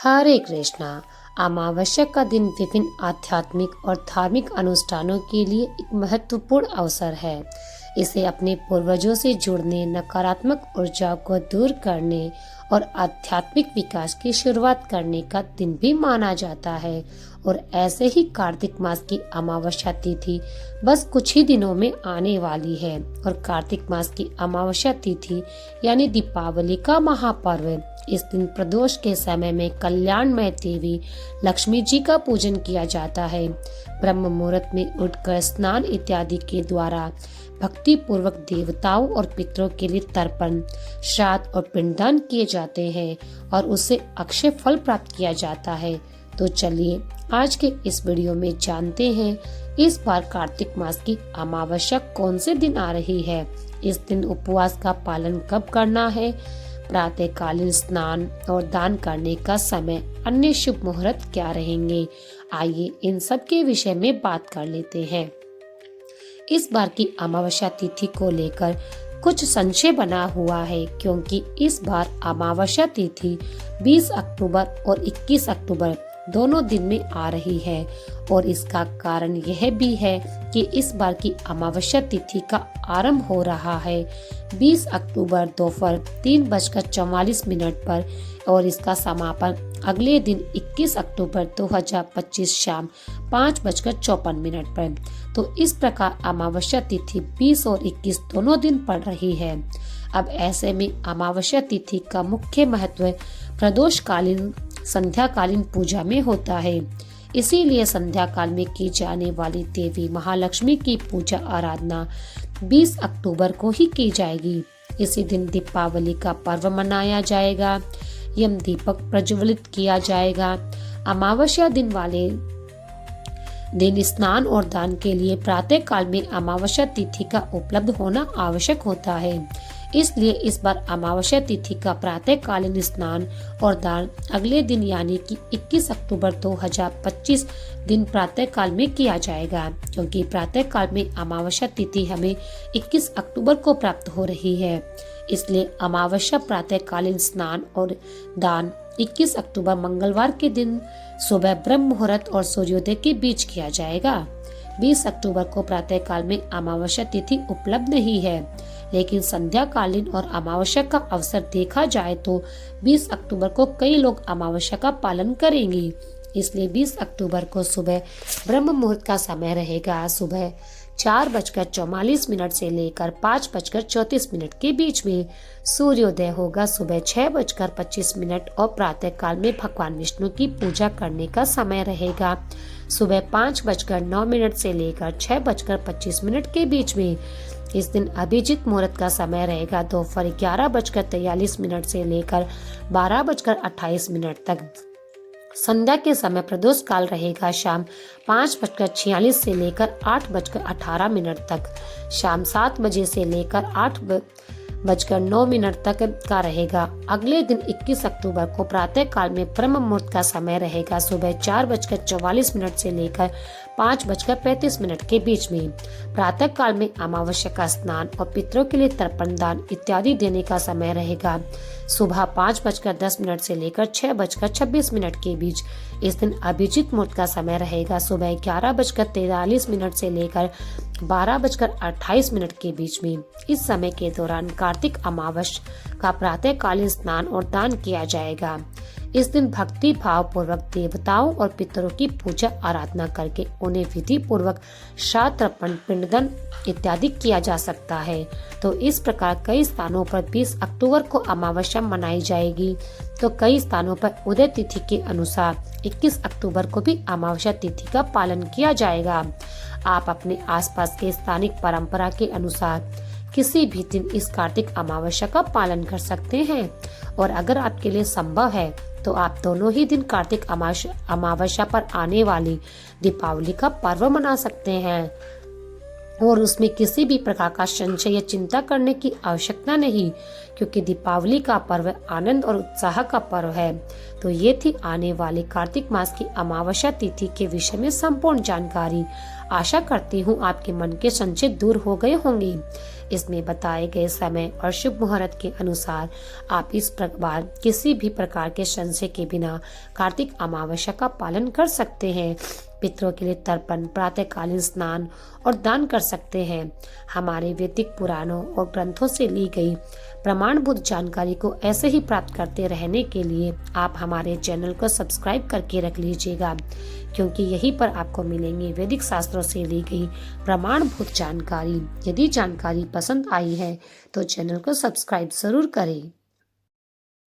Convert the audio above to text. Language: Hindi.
हरे कृष्णा। अमावस्या का दिन विभिन्न आध्यात्मिक और धार्मिक अनुष्ठानों के लिए एक महत्वपूर्ण अवसर है। इसे अपने पूर्वजों से जुड़ने, नकारात्मक ऊर्जा को दूर करने और आध्यात्मिक विकास की शुरुआत करने का दिन भी माना जाता है। और ऐसे ही कार्तिक मास की अमावस्या तिथि बस कुछ ही दिनों में आने वाली है और कार्तिक मास की अमावस्या तिथि यानी दीपावली का महापर्व। इस दिन प्रदोष के समय में कल्याणमय देवी लक्ष्मी जी का पूजन किया जाता है। ब्रह्म मुहूर्त में उठकर स्नान इत्यादि के द्वारा भक्ति पूर्वक देवताओं और पितरों के लिए तर्पण, श्राद्ध और पिंडदान किए जाते हैं और उससे अक्षय फल प्राप्त किया जाता है। तो चलिए आज के इस वीडियो में जानते हैं इस बार कार्तिक मास की अमावस्या कौन से दिन आ रही है, इस दिन उपवास का पालन कब करना है, प्रातःकालीन स्नान और दान करने का समय, अन्य शुभ मुहूर्त क्या रहेंगे। आइए इन सब के विषय में बात कर लेते हैं। इस बार की अमावस्या तिथि को लेकर कुछ संशय बना हुआ है, क्योंकि इस बार अमावस्या तिथि 20 अक्टूबर और 21 अक्टूबर दोनों दिन में आ रही है। और इसका कारण यह भी है कि इस बार की अमावस्या तिथि का आरंभ हो रहा है 20 अक्टूबर दोपहर 3:44 पर और इसका समापन अगले दिन 21 अक्टूबर 2025 शाम 5:54 पर। तो इस प्रकार अमावस्या तिथि 20 और 21 दोनों दिन पड़ रही है। अब ऐसे में अमावस्या तिथि का मुख्य महत्व प्रदोषकालीन संध्याकालीन पूजा में होता है। इसीलिए संध्या काल में की जाने वाली देवी महालक्ष्मी की पूजा आराधना 20 अक्टूबर को ही की जाएगी। इसी दिन दीपावली का पर्व मनाया जाएगा, यम दीपक प्रज्वलित किया जाएगा। अमावस्या दिन वाले दिन स्नान और दान के लिए प्रातः काल में अमावस्या तिथि का उपलब्ध होना आवश्यक होता है। इसलिए इस बार अमावस्या तिथि का प्रातःकालीन स्नान और दान अगले दिन यानी कि 21 अक्टूबर 2025 दिन प्रातः काल में किया जाएगा, क्योंकि प्रातः काल में अमावस्या तिथि हमें 21 अक्टूबर को प्राप्त हो रही है। इसलिए अमावस्या प्रातःकालीन स्नान और दान 21 अक्टूबर मंगलवार के दिन सुबह ब्रह्म मुहूर्त और सूर्योदय के बीच किया जाएगा। 20 अक्टूबर को प्रातः काल में अमावस्या तिथि उपलब्ध नहीं है, लेकिन संध्याकालीन और अमावस्या का अवसर देखा जाए तो 20 अक्टूबर को कई लोग अमावस्या का पालन करेंगे। इसलिए 20 अक्टूबर को सुबह ब्रह्म मुहूर्त का समय रहेगा सुबह 4:44 से लेकर 5:34 के बीच में। सूर्योदय होगा सुबह 6:25 और प्रातः काल में भगवान विष्णु की पूजा करने का समय रहेगा सुबह 5:09 से लेकर 6:25 के बीच में। इस दिन अभिजीत मुहूर्त का समय रहेगा दोपहर 11:43 से लेकर 12:28 तक। संध्या के समय प्रदोष काल रहेगा शाम 5:46 से लेकर 8:18 तक। शाम 7 बजे से लेकर 8:09 तक का रहेगा। अगले दिन 21 अक्टूबर को प्रातः काल में ब्रह्म मुहूर्त का समय रहेगा सुबह 4:44 से लेकर 5:35 के बीच में। प्रातः काल में अमावस्या का स्नान और पितरों के लिए तर्पण दान इत्यादि देने का समय रहेगा सुबह 5:10 से लेकर 6:26 के बीच। इस दिन अभिजीत मुहूर्त का समय रहेगा सुबह 11:43 से लेकर 12:28 के बीच में। इस समय के दौरान कार्तिक अमावस्या का प्रातःकालीन स्नान और दान किया जाएगा। इस दिन भक्ति भाव पूर्वक देवताओं और पितरों की पूजा आराधना करके उन्हें विधि पूर्वक श्राद्ध, तर्पण, पिंडदान इत्यादि किया जा सकता है। तो इस प्रकार कई स्थानों पर 20 अक्टूबर को अमावस्या मनाई जाएगी, तो कई स्थानों पर उदय तिथि के अनुसार 21 अक्टूबर को भी अमावस्या तिथि का पालन किया जाएगा। आप अपने आसपास के स्थानिक परंपरा के अनुसार किसी भी दिन इस कार्तिक अमावस्या का पालन कर सकते हैं। और अगर आपके लिए संभव है तो आप दोनों ही दिन कार्तिक अमावस्या पर आने वाली दीपावली का पर्व मना सकते हैं और उसमें किसी भी प्रकार का संशय या चिंता करने की आवश्यकता नहीं, क्योंकि दीपावली का पर्व आनंद और उत्साह का पर्व है। तो ये थी आने वाली कार्तिक मास की अमावस्या तिथि के विषय में संपूर्ण जानकारी। आशा करती हूँ आपके मन के संशय दूर हो गए होंगे। इसमें बताए गए समय और शुभ मुहूर्त के अनुसार आप इस बार किसी भी प्रकार के संशय के बिना कार्तिक अमावस्या का पालन कर सकते हैं। पितरों के लिए तर्पण, प्रातःकालीन स्नान और दान कर सकते हैं। हमारे वैदिक पुराणों और ग्रंथों से ली गई प्रमाणभूत जानकारी को ऐसे ही प्राप्त करते रहने के लिए आप हमारे चैनल को सब्सक्राइब करके रख लीजिएगा, क्योंकि यहीं पर आपको मिलेंगे वैदिक शास्त्रों से ली गई प्रमाणभूत जानकारी। यदि जानकारी पसंद आई है तो चैनल को सब्सक्राइब जरूर करें।